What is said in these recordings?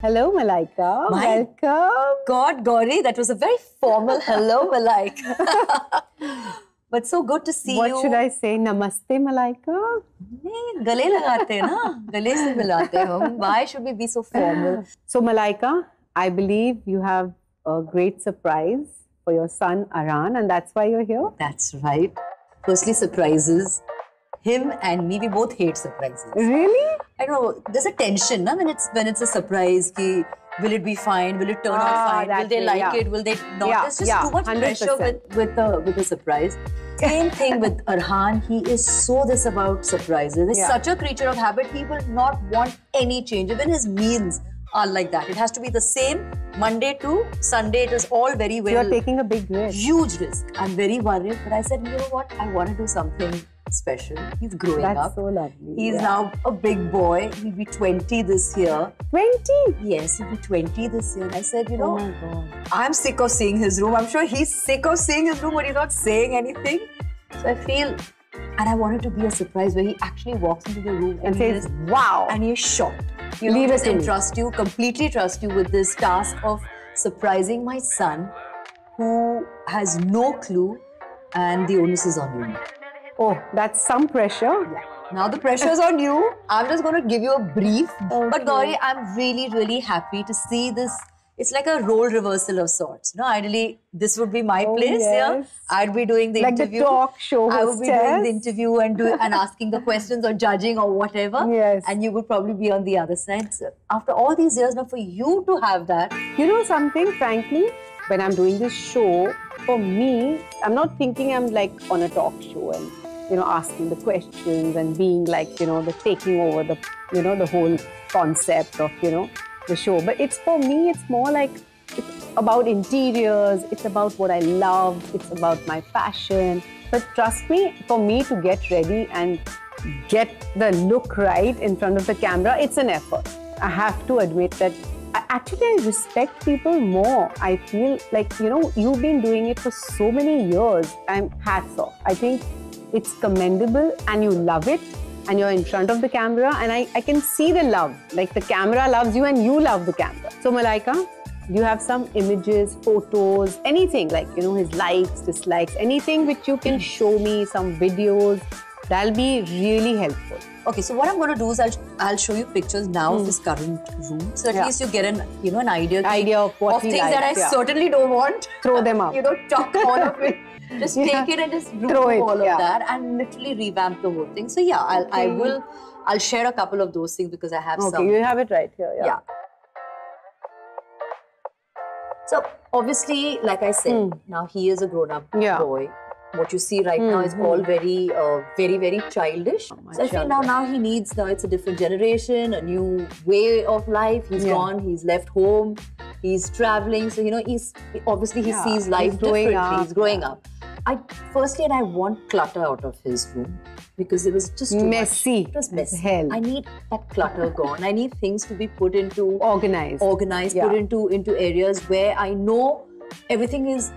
Hello, Malaika. Welcome. God, Gauri, that was a very formal hello, Malaika. But so good to see What you. What should I say? Namaste, Malaika? नहीं, गले लगाते हैं ना, गले से मिलाते हैं हम. Why should we be so formal? So, Malaika, I believe you have a great surprise for your son Arhan, and that's why you're here. That's right. Firstly, surprises. Him and me, we both hate surprises. Really? I know. There's a tension, na, when it's a surprise. Ki, will it be fine? Will it turn out fine? Will they like it? Will they not? There's just too much 100%. Pressure with the surprise. Same thing with Arhan. He is so this about surprises. He's such a creature of habit. He will not want any change. Even his meals are like that. It has to be the same Monday to Sunday. It is all very well. You're taking a big risk. Huge risk. I'm very worried. But I said, you know what? I want to do something special. He's growing up. That's so lovely. He's now a big boy. He'll be 20 this year. 20? Yes, he'll be 20 this year. And I said, you know, oh my God. I'm sick of seeing his room. I'm sure he's sick of seeing his room, but he's not saying anything. So I feel, and I want it to be a surprise where he actually walks into the room and says, wow. And he's shocked. You Leave know, it to me. Trust you, completely trust you with this task of surprising my son who has no clue, and the onus is on you. Oh, that's some pressure. Yeah. Now the pressure is on you. I'm just going to give you a brief. Okay. But Gauri, I'm really, really happy to see this. It's like a role reversal of sorts. No, ideally, this would be my place. Yes. Yeah, I'd be doing the interview. Like the talk show I would be doing the interview and asking the questions or judging or whatever. Yes. And you would probably be on the other side. So after all these years, now for you to have that. You know something, frankly, when I'm doing this show, for me, I'm not thinking I'm like on a talk show and, you know, asking the questions and being like, you know, the taking over the, you know, the whole concept of, you know, the show. But it's for me, it's more like, it's about interiors, it's about what I love, it's about my passion. But trust me, for me to get ready and get the look right in front of the camera, it's an effort. I have to admit that I respect people more. I feel like, you know, you've been doing it for so many years. I'm hats off. I think it's commendable and you love it and you're in front of the camera and I can see the love. Like the camera loves you and you love the camera. So Malaika, do you have some images, photos, anything like, you know, his likes, dislikes, anything which you can show me, some videos? That'll be really helpful. Okay, so what I'm going to do is I'll show you pictures now of his current room, so at least you get an idea of what he things likes, that I certainly don't want. Throw them up. You know, chuck all of it. Just take it and just remove all of that and literally revamp the whole thing. So yeah, I'll share a couple of those things because I have some. Okay, you have it right here. Yeah. So obviously, like I said, now he is a grown-up boy. What you see right now is all very, very childish. So I feel now he needs, now it's a different generation, a new way of life. He's gone, he's left home, he's traveling. So, you know, he sees life differently. He's growing up. I want clutter out of his room because it was just too messy. Much. It was messy. Hell. I need that clutter gone. I need things to be put into... Organized, put into areas where I know everything is...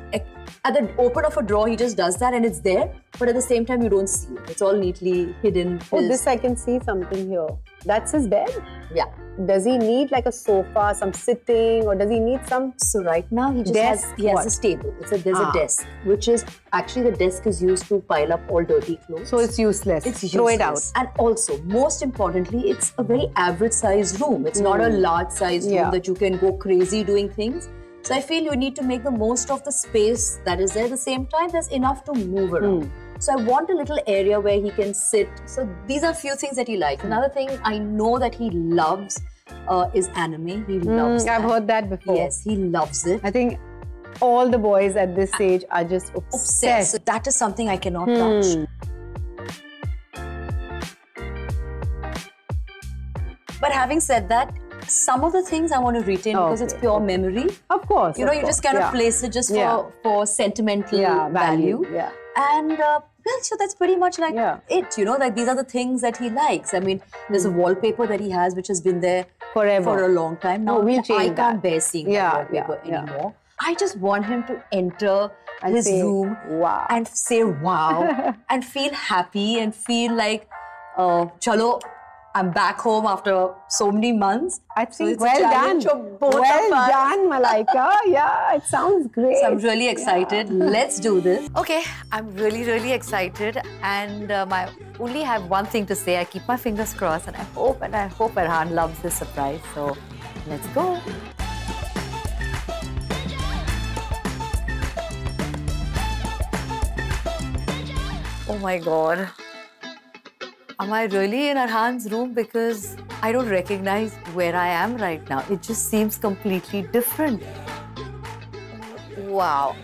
At the open of a drawer, he just does that and it's there. But at the same time, you don't see it. It's all neatly hidden. Oh, this I can see something here. That's his bed? Yeah. Does he need like a sofa, some sitting, or does he need some... So right now, he just has a table. There's a desk, which is... Actually, the desk is used to pile up all dirty clothes. So it's useless. It's useless. Throw it out. And also, most importantly, it's a very average size room. It's not a large size room that you can go crazy doing things. So I feel you need to make the most of the space that is there. At the same time, there's enough to move around. So I want a little area where he can sit. So these are a few things that he likes. Another thing I know that he loves is anime. He loves that. I've heard that before. Yes, he loves it. I think all the boys at this age are just obsessed. So that is something I cannot touch. But having said that, some of the things I want to retain because it's pure memory. Of course. You know, you just kind of place it just for sentimental value. Yeah. And well, so that's pretty much like it, you know, like these are the things that he likes. I mean, there's a wallpaper that he has which has been there forever, for a long time. Now, we'll change I can't bear seeing that wallpaper anymore. I just want him to enter his room and say wow and feel happy and feel like, chalo, I'm back home after so many months. I think so well done. Well done, Malaika. Yeah, it sounds great. So I'm really excited. Let's do this. Okay, I'm really excited, and I only have one thing to say. I keep my fingers crossed, and I hope Arhan loves this surprise. So let's go. Oh my God. Am I really in Arhan's room? Because I don't recognize where I am right now. It just seems completely different. Wow.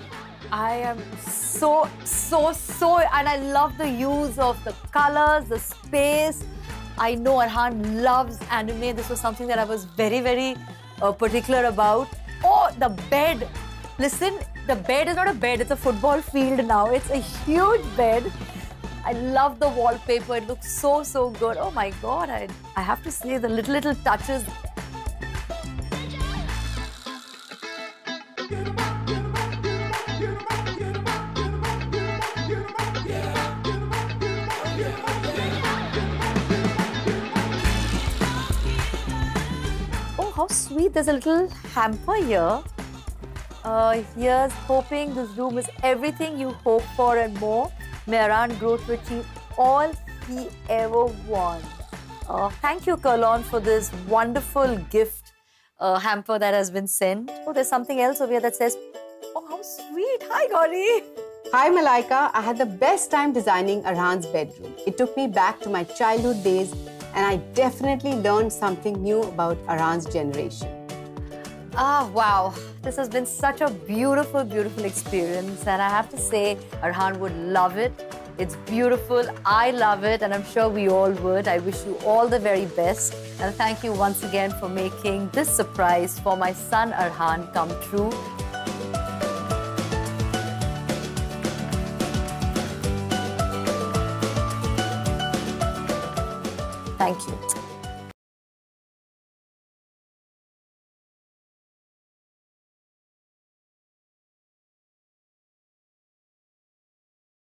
I am so, and I love the use of the colors, the space. I know Arhan loves anime. This was something that I was very particular about. Oh, the bed. Listen, the bed is not a bed. It's a football field now. It's a huge bed. I love the wallpaper. It looks so good. Oh my God. I have to say the little touches. Oh, how sweet. There's a little hamper here. Here's hoping this room is everything you hope for and more. May Arhan grow to achieve all he ever wants. Thank you, Kurlon, for this wonderful gift hamper that has been sent. Oh, there's something else over here that says, oh, how sweet. Hi, Gauri. Hi, Malaika. I had the best time designing Arhan's bedroom. It took me back to my childhood days, and I definitely learned something new about Arhan's generation. Ah, wow. This has been such a beautiful experience, and I have to say, Arhan would love it. It's beautiful. I love it, and I'm sure we all would. I wish you all the very best, and thank you once again for making this surprise for my son Arhan come true. Thank you.